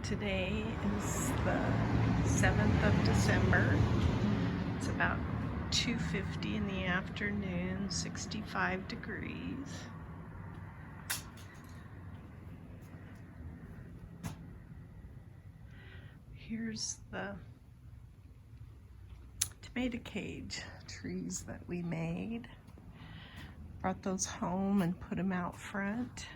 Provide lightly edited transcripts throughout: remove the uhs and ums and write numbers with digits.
Today is the 7th of December. It's about 2:50 in the afternoon, 65 degrees. Here's the tomato cage trees that we made. Brought those home and put them out front.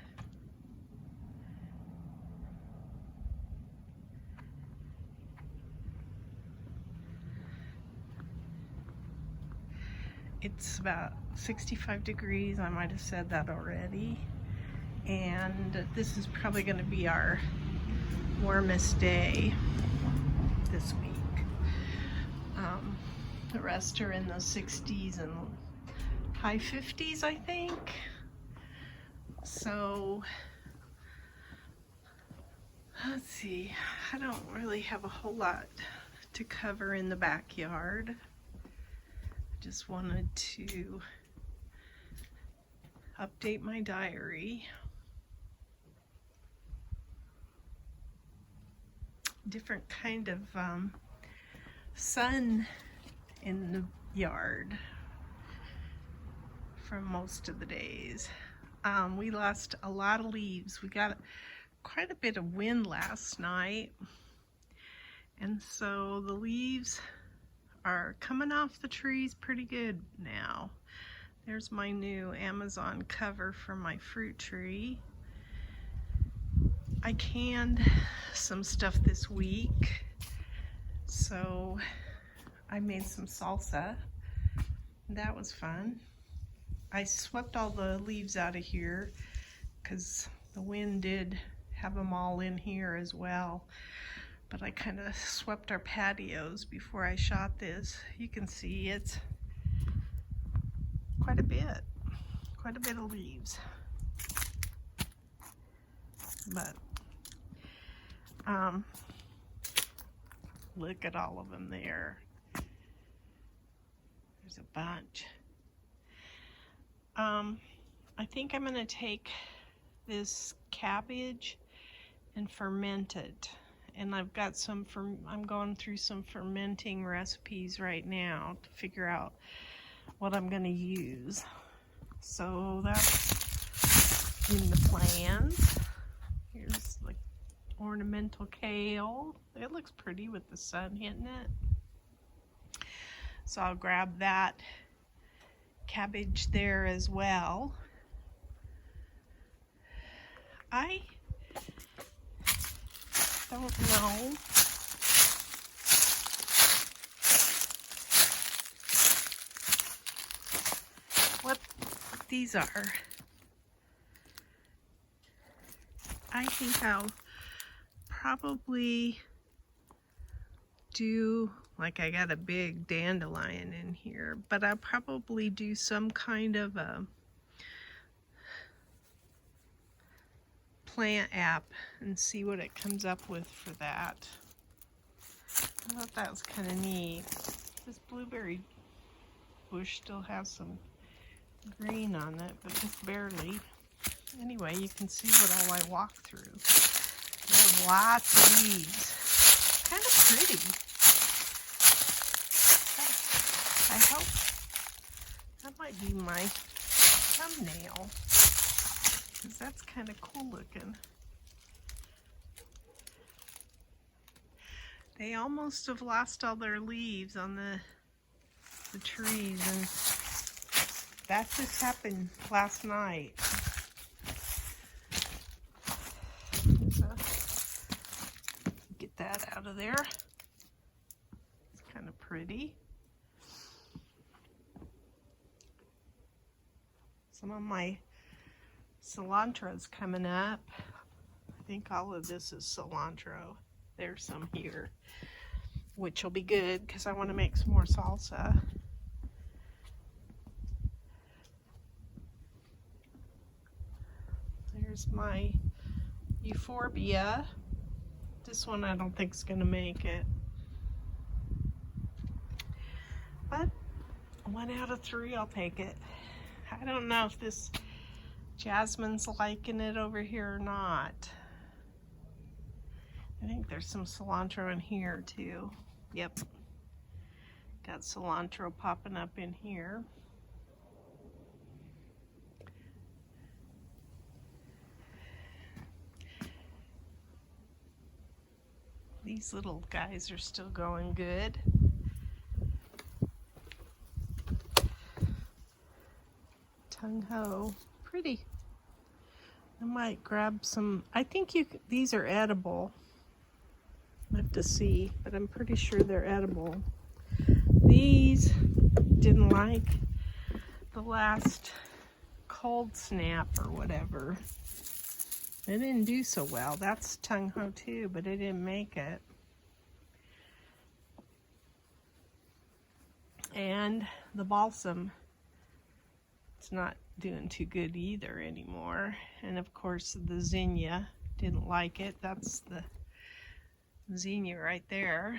It's about 65 degrees, I might have said that already. And this is probably going to be our warmest day this week. The rest are in the 60s and high 50s, I think. So, let's see, I don't really have a whole lot to cover in the backyard. Just wanted to update my diary. Different kind of sun in the yard for most of the days. We lost a lot of leaves. We got quite a bit of wind last night, and so the leaves are coming off the trees pretty good now. There's my new Amazon cover for my fruit tree. I canned some stuff this week, so I made some salsa. That was fun. I swept all the leaves out of here because the wind did have them all in here as well. But I kind of swept our patios before I shot this. You can see it's quite a bit of leaves. But look at all of them there. There's a bunch. I think I'm gonna take this cabbage and ferment it. And I've got I'm going through some fermenting recipes right now to figure out what I'm gonna use. So that's in the plans. Here's the ornamental kale. It looks pretty with the sun hitting it. So I'll grab that cabbage there as well. I don't know what these are. I think I'll probably do, like, I got a big dandelion in here, but I'll probably do some kind of a plant app and see what it comes up with for that. I thought that was kind of neat. This blueberry bush still has some green on it, but just barely. Anyway, you can see what all I walk through. There's lots of leaves. Kind of pretty. I hope that might be my thumbnail, because that's kind of cool looking. They almost have lost all their leaves on the trees, and that just happened last night. So, get that out of there. It's kind of pretty. Some of my cilantro's coming up. I think all of this is cilantro. There's some here, which will be good because I want to make some more salsa. There's my euphorbia. This one I don't think is going to make it. But 1 out of 3, I'll take it. I don't know if this Jasmine's liking it over here or not. I think there's some cilantro in here too. Yep. Got cilantro popping up in here. These little guys are still going good. Tung ho, pretty. I might grab some. I think these are edible. I have to see, but I'm pretty sure they're edible. These didn't like the last cold snap or whatever. They didn't do so well. That's tung ho too, but it didn't make it. And the balsam, it's not doing too good either anymore. And of course the zinnia didn't like it. That's the zinnia right there.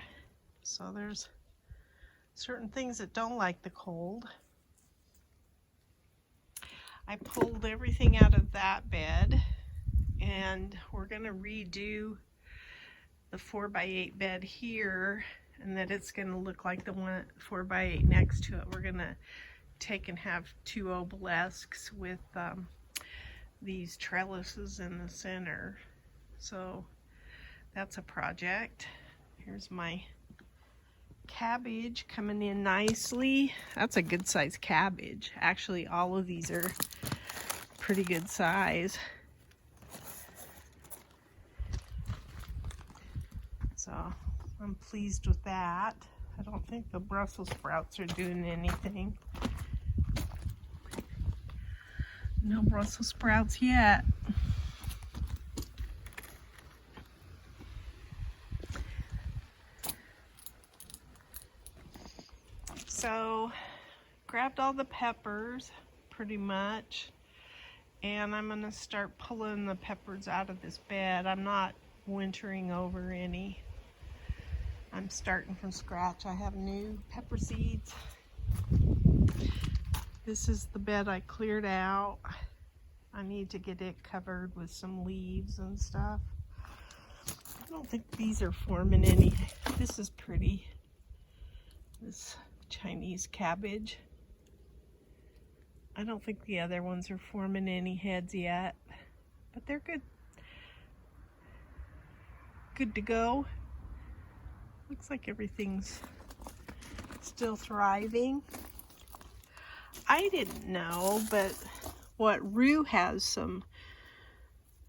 So there's certain things that don't like the cold. I pulled everything out of that bed, and we're going to redo the 4x8 bed here, and that it's going to look like the one 4x8 next to it. We're going to take and have two obelisks with these trellises in the center. So that's a project. Here's my cabbage coming in nicely. That's a good size cabbage. Actually, all of these are pretty good size. So I'm pleased with that. I don't think the Brussels sprouts are doing anything. No Brussels sprouts yet. So, grabbed all the peppers, pretty much, and I'm going to start pulling the peppers out of this bed. I'm not wintering over any. I'm starting from scratch. I have new pepper seeds. This is the bed I cleared out. I need to get it covered with some leaves and stuff. I don't think these are forming any. This is pretty. This Chinese cabbage. I don't think the other ones are forming any heads yet, but they're good. Good to go. Looks like everything's still thriving. I didn't know, but Rue has some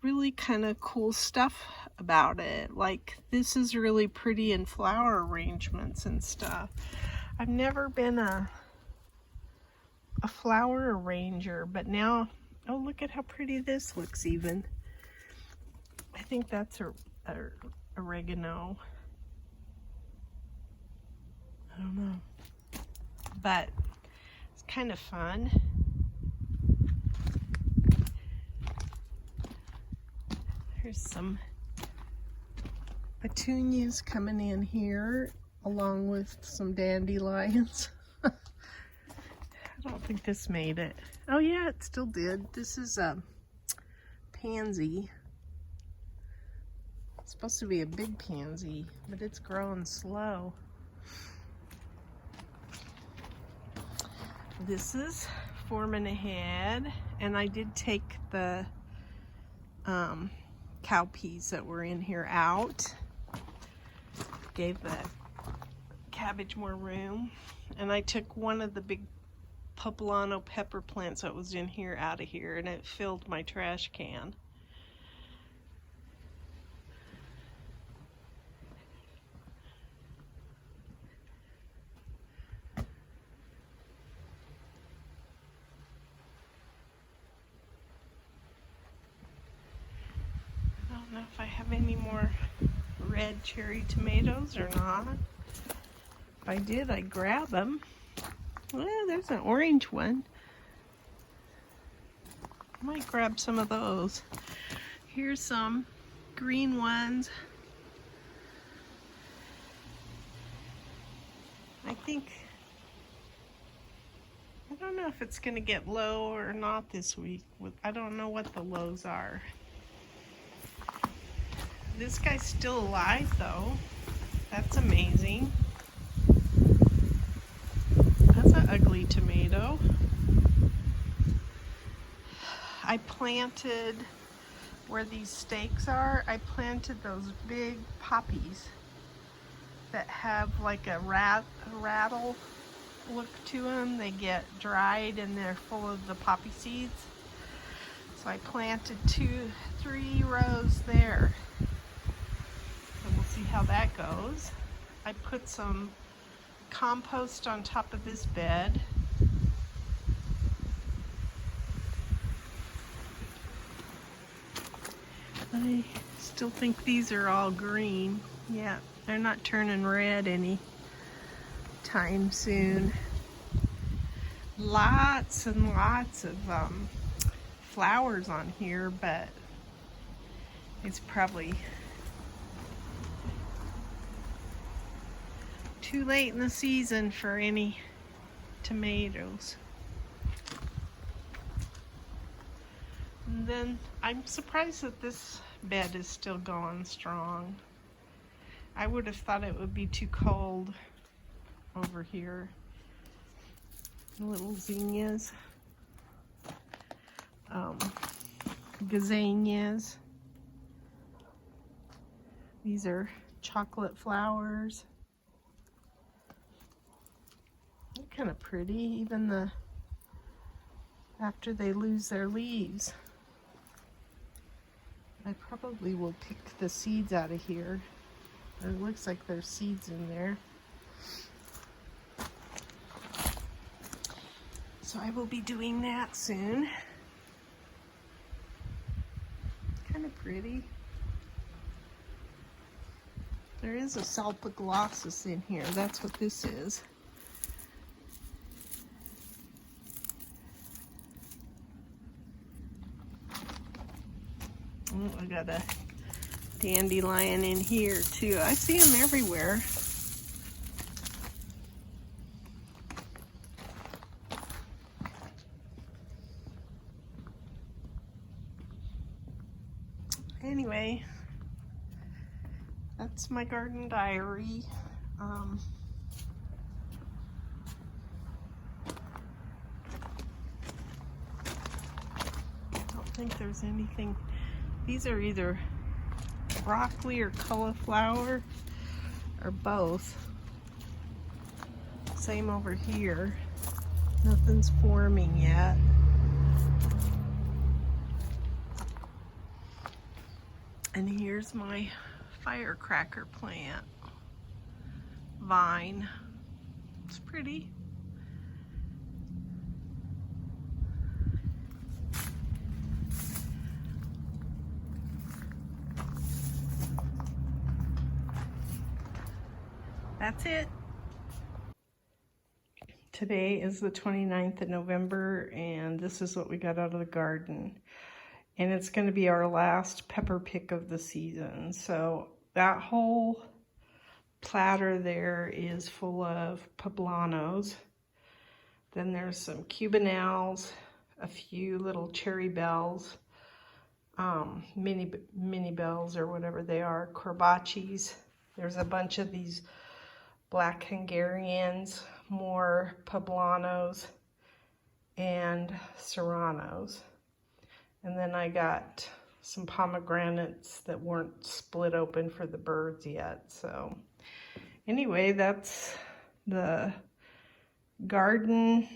really kind of cool stuff about it. Like, this is really pretty in flower arrangements and stuff. I've never been a flower arranger, but now, oh, look at how pretty this looks even. I think that's oregano. I don't know, but it's kind of fun. Here's some petunias coming in here, along with some dandelions. I don't think this made it. Oh yeah, it still did. This is a pansy. It's supposed to be a big pansy, but it's growing slow. This is forming ahead, and I did take the cowpeas that were in here out. Gave the cabbage more room, and I took one of the big poblano pepper plants that was in here out of here, and it filled my trash can. I don't know if I have any more red cherry tomatoes or not. If I did, I'd grab them. Well, there's an orange one. I might grab some of those. Here's some green ones. I don't know if it's going to get low or not this week. I don't know what the lows are. This guy's still alive though. That's amazing. That's an ugly tomato. I planted where these stakes are, I planted those big poppies that have like a rattle look to them. They get dried and they're full of the poppy seeds. So I planted 3 rows there. And we'll see how that goes. I put some compost on top of this bed. I still think these are all green. Yeah, they're not turning red any time soon. Lots and lots of flowers on here, but it's probably too late in the season for any tomatoes. And then I'm surprised that this bed is still going strong. I would have thought it would be too cold over here. Little zinnias, gazanias. These are chocolate flowers. They're kind of pretty, even after they lose their leaves. I probably will pick the seeds out of here. It looks like there's seeds in there. So I will be doing that soon. Kind of pretty. There is a salpiglossus in here. That's what this is. Oh, I got a dandelion in here too. I see them everywhere. Anyway, that's my garden diary. I don't think there's anything. These are either broccoli or cauliflower or both. Same over here. Nothing's forming yet. And here's my firecracker plant vine. It's pretty. That's it. Today is the 29th of November, and this is what we got out of the garden. And it's going to be our last pepper pick of the season. So that whole platter there is full of poblanos. Then there's some cubanelles, a few little cherry bells, mini bells or whatever they are, corbachis. There's a bunch of these black Hungarians, more poblanos, and serranos. And then I got some pomegranates that weren't split open for the birds yet. So anyway, that's the garden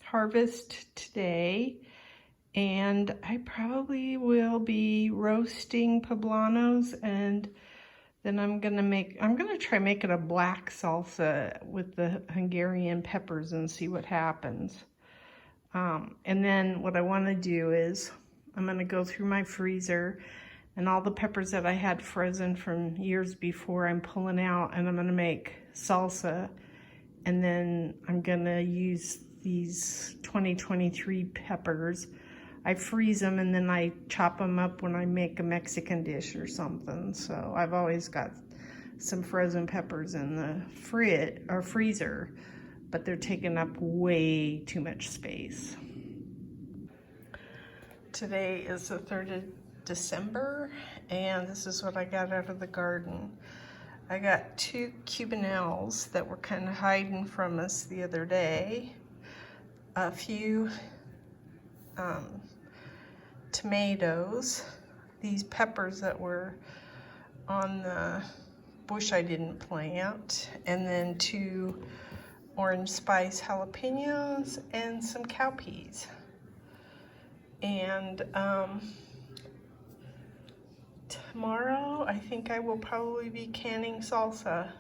harvest today. And I probably will be roasting poblanos, and then I'm gonna try making a black salsa with the Hungarian peppers and see what happens. And then what I want to do is I'm going to go through my freezer, and all the peppers that I had frozen from years before I'm pulling out, and I'm going to make salsa. And then I'm going to use these 2023 peppers. I freeze them and then I chop them up when I make a Mexican dish or something. So I've always got some frozen peppers in the freezer, but they're taking up way too much space. Today is the 3rd December, and this is what I got out of the garden. I got 2 cubanelles that were kind of hiding from us the other day, a few tomatoes, these peppers that were on the bush I didn't plant, and then 2 orange spice jalapenos and some cowpeas. And tomorrow I think I will probably be canning salsa